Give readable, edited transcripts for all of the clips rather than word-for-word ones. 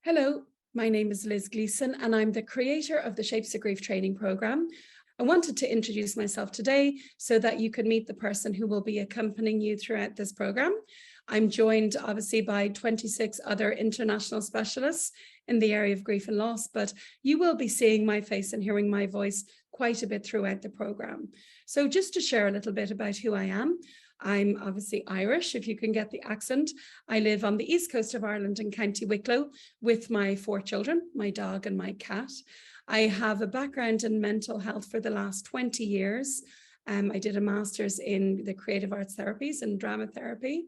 Hello, my name is Liz Gleeson and I'm the creator of the Shapes of Grief training program. I wanted to introduce myself today so that you can meet the person who will be accompanying you throughout this program. I'm joined obviously by 26 other international specialists in the area of grief and loss, but you will be seeing my face and hearing my voice quite a bit throughout the program. So just to share a little bit about who I am, I'm obviously Irish, if you can get the accent. I live on the east coast of Ireland in County Wicklow with my 4 children, my dog and my cat. I have a background in mental health for the last 20 years. I did a master's in the creative arts therapies and dramatherapy,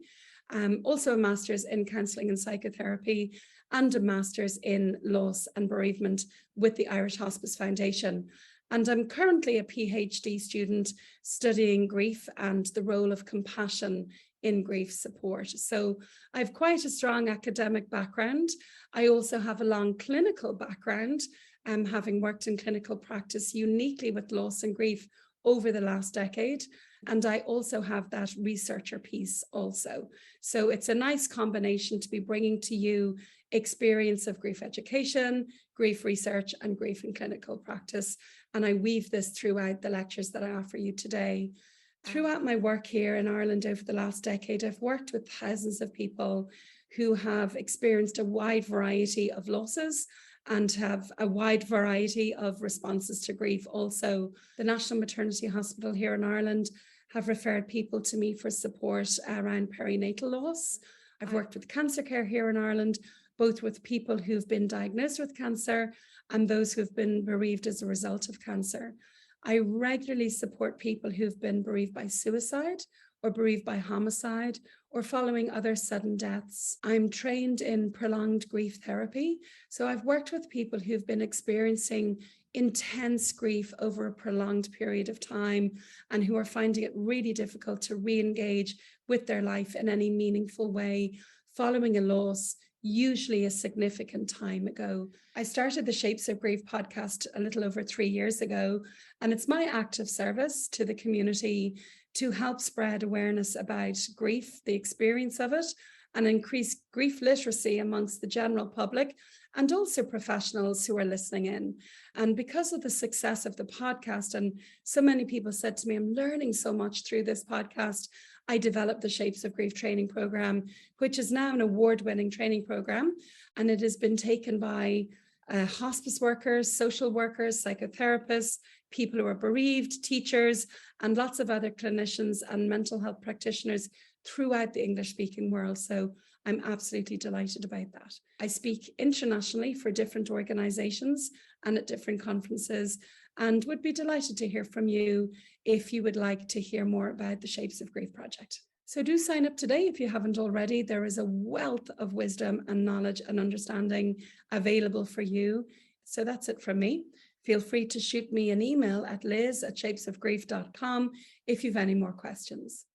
also a master's in counselling and psychotherapy, and a master's in loss and bereavement with the Irish Hospice Foundation. And I'm currently a PhD student studying grief and the role of compassion in grief support. So I have quite a strong academic background. I also have a long clinical background, having worked in clinical practice uniquely with loss and grief over the last decade. And I also have that researcher piece also. So it's a nice combination to be bringing to you experience of grief education, grief research, and grief in clinical practice. And I weave this throughout the lectures that I offer you today. Throughout my work here in Ireland over the last decade, I've worked with thousands of people who have experienced a wide variety of losses and have a wide variety of responses to grief. Also, the National Maternity Hospital here in Ireland have referred people to me for support around perinatal loss. I've worked with cancer care here in Ireland, both with people who've been diagnosed with cancer and those who've been bereaved as a result of cancer. I regularly support people who've been bereaved by suicide or bereaved by homicide or following other sudden deaths. I'm trained in prolonged grief therapy. So I've worked with people who've been experiencing intense grief over a prolonged period of time and who are finding it really difficult to re-engage with their life in any meaningful way following a loss, usually a significant time ago. I started the Shapes of Grief podcast a little over 3 years ago, and it's my active service to the community to help spread awareness about grief, the experience of it, and increase grief literacy amongst the general public and also professionals who are listening in. And because of the success of the podcast, and so many people said to me, I'm learning so much through this podcast, I developed the Shapes of Grief training program, which is now an award-winning training program, and it has been taken by hospice workers, social workers, psychotherapists, people who are bereaved, teachers, and lots of other clinicians and mental health practitioners throughout the English-speaking world. So I'm absolutely delighted about that. I speak internationally for different organizations and at different conferences, and would be delighted to hear from you if you would like to hear more about the Shapes of Grief project. So do sign up today if you haven't already. There is a wealth of wisdom and knowledge and understanding available for you. So that's it from me. Feel free to shoot me an email at liz@shapesofgrief.com if you've any more questions.